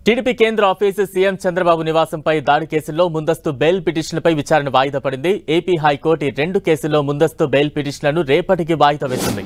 TDP కేంద్ర office CM Chandrababu నివాసంపై దాడి కేసుల్లో ముందస్తు బెయిల్ పిటిషన్లపై విచారణ వాయిదా పడింది. ఏపీ హైకోర్టు ఈ రెండు కేసుల్లో ముందస్తు బెయిల్ పిటిషన్లను రేపటికి వాయిదా వేసింది.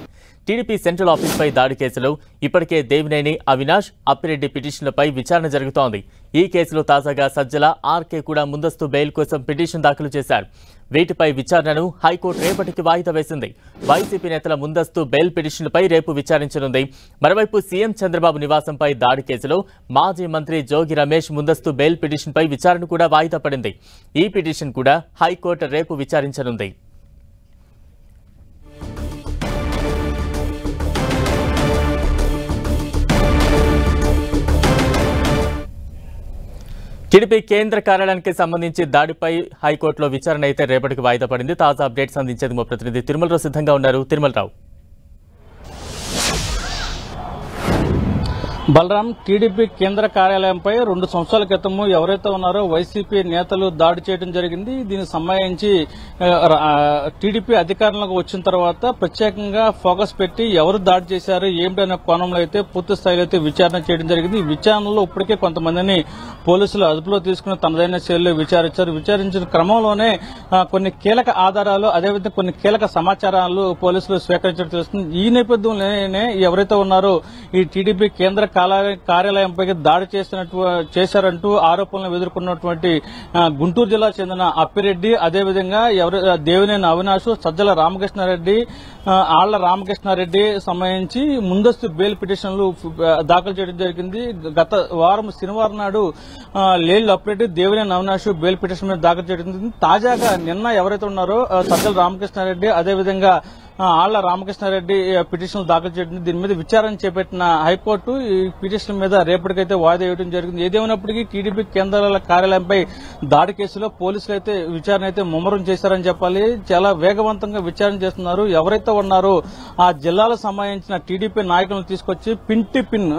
టీడీపీ సెంట్రల్ ఆఫీసుపై దాడి కేసులో ఇప్పటికే దేవినేని అవినాష్, అప్పిరెడ్డి పిటిషన్లపై విచారణ జరుగుతోంది. ఈ కేసులో తాజాగా సజ్జల, ఆర్కే కూడా ముందస్తు బెయిల్ కోసం పిటిషన్ దాఖలు చేశారు. వీటిపై విచారణను హైకోర్టు రేపటికి వాయిదా వేసింది. వైసీపీ నేతల ముందస్తు బెయిల్ పిటిషన్లపై రేపు విచారించనుంది. మరోవైపు సీఎం చంద్రబాబు నివాసంపై దాడి కేసులో మాజీ మంత్రి జోగి రమేష్ ముందస్తు బెయిల్ పిటిషన్పై విచారణ కూడా వాయిదా పడింది. ఈ పిటిషన్ కూడా హైకోర్టు రేపు విచారించనుంది. టీడీపీ కేంద్ర కార్యాలయానికి సంబంధించి దాడిపై హైకోర్టులో విచారణ అయితే రేపటికి వాయిదా పడింది. తాజా అప్డేట్స్ అందించేందుకు మా ప్రతినిధి తిరుమలరావు సిద్ధంగా ఉన్నారు. తిరుమలరావు. బలరాం, టీడీపీ కేంద్ర కార్యాలయంపై 2 సంవత్సరాల క్రితము ఎవరైతే ఉన్నారో వైసీపీ నేతలు దాడి చేయడం జరిగింది. దీనికి సంబంధించి టీడీపీ అధికారంలోకి వచ్చిన తర్వాత ప్రత్యేకంగా ఫోకస్ పెట్టి ఎవరు దాడి చేశారు ఏమిటనే కోణంలో అయితే పూర్తి స్థాయిలో అయితే విచారణ చేయడం జరిగింది. ఈ విచారణలో ఇప్పటికే కొంతమందిని పోలీసులు అదుపులో తీసుకుని తనదైన శైలిలో విచారించారు. విచారించిన క్రమంలోనే కొన్ని కీలక ఆధారాలు, అదేవిధంగా కొన్ని కీలక సమాచారాలు పోలీసులు స్వీకరించడం తెలుస్తుంది. ఈ నేపథ్యంలోనే ఎవరైతే ఉన్నారో ఈ టీడీపీ కేంద్ర కార్యాలయంపై దాడి చేశారంటూ ఆరోపణలు ఎదుర్కొన్నటువంటి గుంటూరు జిల్లా చెందిన అప్పిరెడ్డి, అదేవిధంగా దేవినేని అవినాష్, సజ్జల రామకృష్ణారెడ్డి, ఆళ్ల రామకృష్ణారెడ్డి సంబంధించి ముందస్తు బెయిల్ పిటిషన్లు దాఖలు చేయడం జరిగింది. గత వారం శనివారం నాడు లేళ్లు అప్పిరెడ్డి, దేవినేని అవినాష్ బెయిల్ పిటిషన్ మీద దాఖలు చేయడం జరిగింది. తాజాగా నిన్న ఎవరైతే ఉన్నారో సజ్జల రామకృష్ణారెడ్డి, అదేవిధంగా ఆళ్ల రామకృష్ణారెడ్డి పిటిషన్లు దాఖలు చేయడం, దీని మీద విచారణ చేపట్టిన హైకోర్టు ఈ పిటిషన్ మీద రేపటికైతే వాయిదా వేయడం జరిగింది. ఏదేమైనప్పటికీ టీడీపీ కేంద్రాల కార్యాలయంపై దాడి కేసులో పోలీసులు అయితే విచారణ అయితే ముమ్మరం చేశారని చెప్పాలి. చాలా వేగవంతంగా విచారణ చేస్తున్నారు. ఎవరైతే ఉన్నారో ఆ జిల్లాలకు సంబంధించిన టీడీపీ నాయకులను తీసుకొచ్చి పిన్ టు పిన్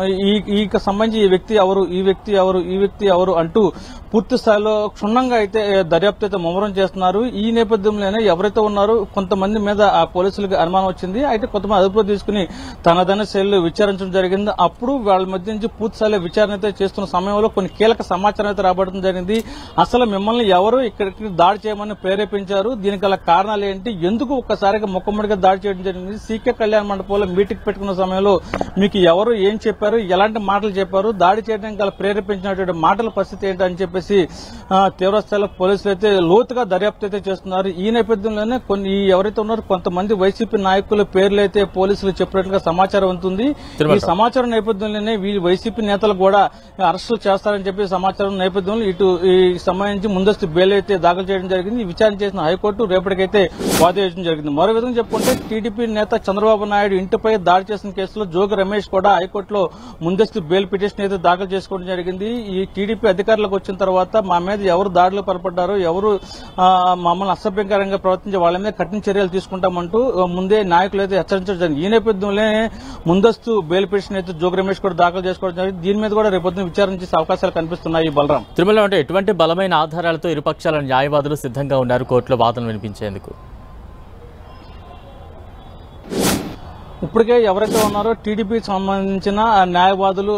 ఈ సంబంధించి ఈ వ్యక్తి ఎవరు, ఈ వ్యక్తి ఎవరు, ఈ వ్యక్తి ఎవరు అంటూ పూర్తి స్థాయిలో క్షుణ్ణంగా అయితే దర్యాప్తు అయితే ముమ్మరం చేస్తున్నారు. ఈ నేపథ్యంలోనే ఎవరైతే ఉన్నారో కొంతమంది మీద ఆ పోలీసులకు అనుమానం వచ్చింది. అయితే కొంతమంది అదుపులో తీసుకుని తనదైన శైలిలో విచారించడం జరిగింది. అప్పుడు వాళ్ళ మధ్య నుంచి పూర్తి స్థాయిలో విచారణ అయితే చేస్తున్న సమయంలో కొన్ని కీలక సమాచారం అయితే రాబడటం జరిగింది. అసలు మిమ్మల్ని ఎవరు ఇక్కడికి దాడి చేయమని ప్రేరేపించారు, దీనికి గల కారణాలు ఏంటి, ఎందుకు ఒక్కసారిగా ముఖమ్మడిగా దాడి చేయడం జరిగింది, సీకే కళ్యాణ మండపంలో మీటింగ్ పెట్టుకున్న సమయంలో మీకు ఎవరు ఏం చెప్పారు, ఎలాంటి మాటలు చెప్పారు, దాడి చేయడానికి గల ప్రేరేపించినటువంటి మాటల పరిస్థితి ఏంటి అని చెప్పేసి తీవ్రస్థాయిలో పోలీసులు అయితే లోతుగా దర్యాప్తు అయితే చేస్తున్నారు. ఈ నేపథ్యంలోనే ఎవరైతే ఉన్నారో కొంతమంది వైసీపీ నాయకుల పేర్లు అయితే పోలీసులు చెప్పినట్లుగా సమాచారం ఉంటుంది. ఈ సమాచారం నేపథ్యంలోనే వీళ్ళు వైసీపీ నేతలు కూడా అరెస్టులు చేస్తారని చెప్పి సమాచారం నేపథ్యంలో ఇటు ఈ సంబంధించి ముందస్తు బెయిల్ అయితే దాఖలు చేయడం జరిగింది. విచారణ చేసిన హైకోర్టు రేపటికైతే వాయిదా వేయడం జరిగింది. మరో విధంగా చెప్పుకుంటే టీడీపీ నేత చంద్రబాబు నాయుడు ఇంటిపై దాడి చేసిన కేసులో జోగి రమేష్ కూడా హైకోర్టులో ముందస్తు బెయిల్ పిటిషన్ అయితే దాఖలు చేసుకోవడం జరిగింది. ఈ టీడీపీ అధికారులకు వచ్చిన తర్వాత మా మీద ఎవరు దాడులు పాల్పడ్డారో, ఎవరు మమ్మల్ని అసభ్యకరంగా ప్రవర్తించే వాళ్ళ మీద కఠిన చర్యలు తీసుకుంటామంటూ ముందే నాయకులు అయితే హెచ్చరించడం జరిగింది. ఈ నేపథ్యంలోనే ముందస్తు బెయిల్ పిటిషన్ అయితే జోగి రమేష్ కూడా దాఖలు చేసుకోవడం జరిగింది. దీని మీద కూడా రేపొద్దున విచారణ చేసే అవకాశాలు కనిపిస్తున్నాయి. బలరాం, తిరుమల అంటే ఎటువంటి బలమైన ఆధారాలతో ఇరుపక్షాల న్యాయవాదులు సిద్ధంగా ఉన్నారు కోర్టులో వాదనలు వినిపించేందుకు? ఇప్పటికే ఎవరైతే ఉన్నారో టీడీపీకి సంబంధించిన న్యాయవాదులు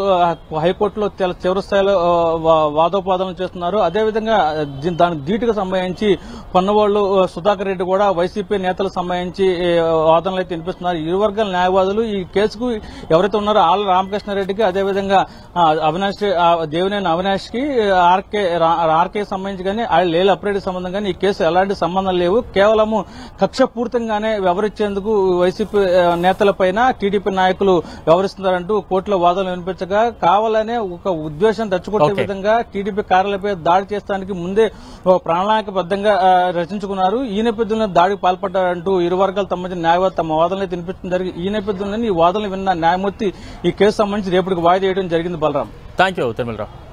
హైకోర్టులో తీవ్ర స్థాయిలో వాదోపాదనలు చేస్తున్నారు. అదేవిధంగా దానికి ధీటుగా సంబంధించి పొన్నవాళ్లు సుధాకర్ రెడ్డి కూడా వైసీపీ నేతలకు సంబంధించి వాదనలు అయితే వినిపిస్తున్నారు. ఇరు వర్గాల న్యాయవాదులు ఈ కేసుకు ఎవరైతే ఉన్నారో ఆళ్ల రామకృష్ణారెడ్డికి, అదేవిధంగా దేవినేని అవినాష్ కి, ఆర్కే సంబంధించి కానీ లేల అప్పిరెడ్డి సంబంధం కానీ ఈ కేసు ఎలాంటి సంబంధం లేవు, కేవలము కక్షపూరితంగానే వ్యవహరించేందుకు వైసీపీ నేతల పైన టీడీపీ నాయకులు వ్యవహరిస్తున్నారంటూ కోర్టులో వాదనలు వినిపించగా కావాలనే ఒక ఉద్దేశం తెచ్చుకునే విధంగా టీడీపీ కార్యాలయంపై దాడి చేస్తానికి ముందే ప్రణాళికబద్ధంగా రచించుకున్నారు. ఈ నేపథ్యంలో దాడికి పాల్పడ్డారంటూ ఇరు వర్గాలు సంబంధించిన న్యాయవాది తమ వాదనలు వినిపించడం జరిగింది. ఈ నేపథ్యంలో ఈ వాదనలు విన్న న్యాయమూర్తి ఈ కేసు సంబంధించి రేపటికి వాయిదా వేయడం జరిగింది. Balaram, thank you Tirumalarao.